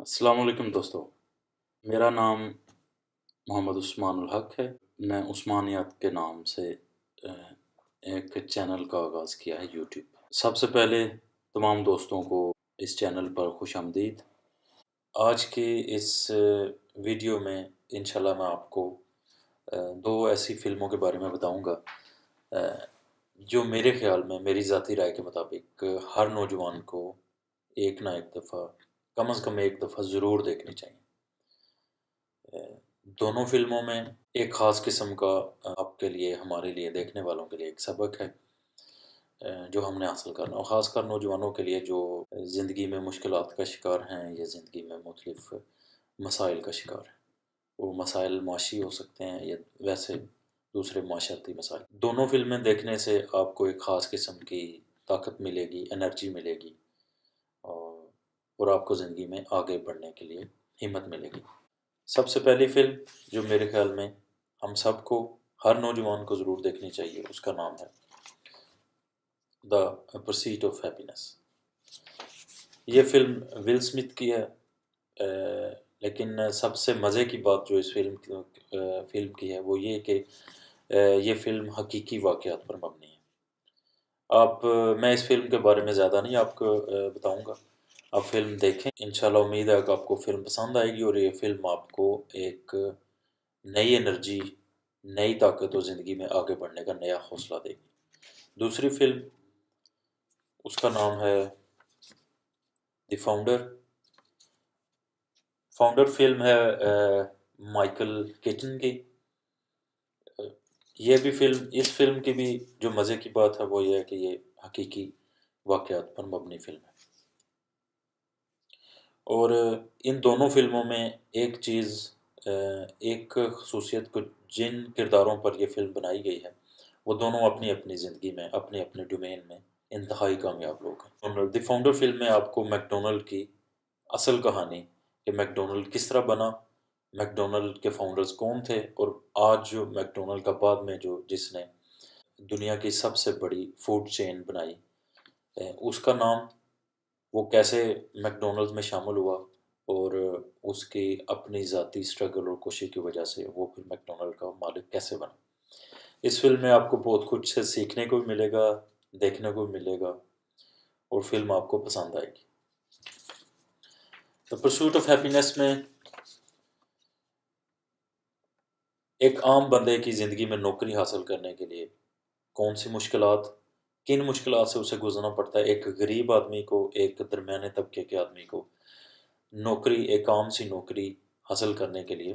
السلام علیکم دوستو، میرا نام محمد عثمان الحق ہے۔ میں عثمانیات کے نام سے ایک چینل کا آغاز کیا ہے یوٹیوب پر۔ سب سے پہلے تمام دوستوں کو اس چینل پر خوش آمدید۔ آج کی اس ویڈیو میں انشاءاللہ میں آپ کو دو ایسی فلموں کے بارے میں بتاؤں گا جو میرے خیال میں میری ذاتی رائے کے مطابق ہر نوجوان کو ایک نہ ایک دفعہ کم از کم ایک دفعہ ضرور دیکھنی چاہیے۔ دونوں فلموں میں ایک خاص قسم کا آپ کے لیے، ہمارے لیے، دیکھنے والوں کے لیے ایک سبق ہے جو ہم نے حاصل کرنا، اور خاص کر نوجوانوں کے لیے جو زندگی میں مشکلات کا شکار ہیں یا زندگی میں مختلف مسائل کا شکار ہیں۔ وہ مسائل معاشی ہو سکتے ہیں یا ویسے دوسرے معاشرتی مسائل۔ دونوں فلمیں دیکھنے سے آپ کو ایک خاص قسم کی طاقت ملے گی، انرجی ملے گی، اور آپ کو زندگی میں آگے بڑھنے کے لیے ہمت ملے گی۔ سب سے پہلی فلم جو میرے خیال میں ہم سب کو، ہر نوجوان کو ضرور دیکھنی چاہیے، اس کا نام ہے دا پرسیٹ آف ہیپینس۔ یہ فلم ول اسمتھ کی ہے، لیکن سب سے مزے کی بات جو اس فلم کی ہے وہ یہ کہ یہ فلم حقیقی واقعات پر مبنی ہے۔ میں اس فلم کے بارے میں زیادہ نہیں آپ کو بتاؤں گا، آپ فلم دیکھیں۔ انشاءاللہ امید ہے کہ آپ کو فلم پسند آئے گی، اور یہ فلم آپ کو ایک نئی انرجی، نئی طاقت اور زندگی میں آگے بڑھنے کا نیا حوصلہ دے گی۔ دوسری فلم، اس کا نام ہے دی فاؤنڈر۔ فاؤنڈر فلم ہے مائیکل کیٹن کی۔ یہ بھی فلم، اس فلم کی بھی جو مزے کی بات ہے وہ یہ ہے کہ یہ حقیقی واقعات پر مبنی فلم ہے۔ اور ان دونوں فلموں میں ایک چیز، ایک خصوصیت کو، جن کرداروں پر یہ فلم بنائی گئی ہے وہ دونوں اپنی اپنی زندگی میں، اپنے اپنے ڈومین میں انتہائی کامیاب لوگ ہیں۔ دی فاؤنڈر فلم میں آپ کو میک ڈونلڈ کی اصل کہانی، کہ میک ڈونلڈ کس طرح بنا، میک ڈونلڈ کے فاؤنڈرز کون تھے، اور آج جو میک ڈونلڈ کا بعد میں جس نے دنیا کی سب سے بڑی فوڈ چین بنائی، اس کا نام، وہ کیسے میک ڈونلڈ میں شامل ہوا، اور اس کی اپنی ذاتی سٹرگل اور کوشش کی وجہ سے وہ پھر میک ڈونلڈ کا مالک کیسے بنا۔ اس فلم میں آپ کو بہت کچھ سیکھنے کو بھی ملے گا، دیکھنے کو بھی ملے گا، اور فلم آپ کو پسند آئے گی۔ دی پرسوٹ آف ہیپینس میں ایک عام بندے کی زندگی میں نوکری حاصل کرنے کے لیے کون سی مشکلات، کن مشکلات سے اسے گزرنا پڑتا ہے، ایک غریب آدمی کو، ایک درمیانے طبقے کے آدمی کو نوکری، ایک عام سی نوکری حاصل کرنے کے لیے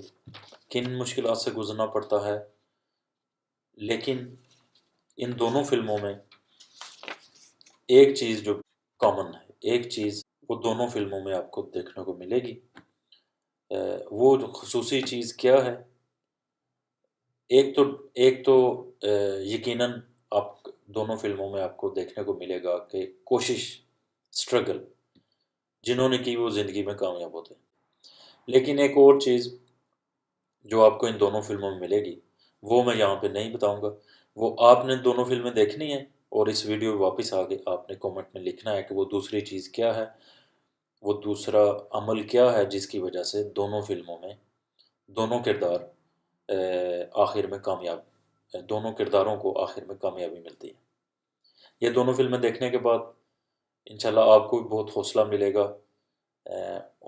کن مشکلات سے گزرنا پڑتا ہے۔ لیکن ان دونوں فلموں میں ایک چیز جو کامن ہے، ایک چیز وہ دونوں فلموں میں آپ کو دیکھنے کو ملے گی۔ وہ جو خصوصی چیز کیا ہے، ایک تو یقیناً آپ دونوں فلموں میں آپ کو دیکھنے کو ملے گا کہ کوشش، سٹرگل جنہوں نے کی وہ زندگی میں کامیاب ہوتے ہیں۔ لیکن ایک اور چیز جو آپ کو ان دونوں فلموں میں ملے گی وہ میں یہاں پہ نہیں بتاؤں گا، وہ آپ نے دونوں فلمیں دیکھنی ہیں، اور اس ویڈیو واپس آگے آپ نے کومنٹ میں لکھنا ہے کہ وہ دوسری چیز کیا ہے، وہ دوسرا عمل کیا ہے جس کی وجہ سے دونوں فلموں میں دونوں کردار آخر میں کامیاب، دونوں کرداروں کو آخر میں کامیابی ملتی ہے۔ یہ دونوں فلمیں دیکھنے کے بعد انشاءاللہ آپ کو بھی بہت حوصلہ ملے گا،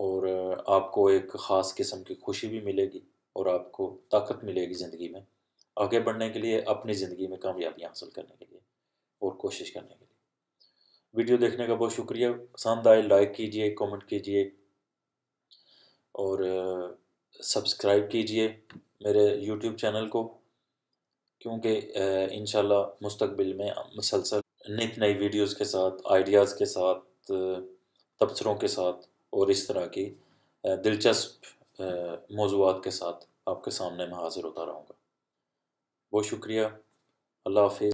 اور آپ کو ایک خاص قسم کی خوشی بھی ملے گی، اور آپ کو طاقت ملے گی زندگی میں آگے بڑھنے کے لیے، اپنی زندگی میں کامیابیاں حاصل کرنے کے لیے اور کوشش کرنے کے لیے۔ ویڈیو دیکھنے کا بہت شکریہ۔ پسند آئے لائک کیجئے، کومنٹ کیجئے، اور سبسکرائب کیجئے میرے یوٹیوب چینل کو، کیونکہ انشاءاللہ مستقبل میں مسلسل نئی نئی ویڈیوز کے ساتھ، آئیڈیاز کے ساتھ، تبصروں کے ساتھ، اور اس طرح کی دلچسپ موضوعات کے ساتھ آپ کے سامنے میں حاضر ہوتا رہوں گا۔ بہت شکریہ۔ اللہ حافظ۔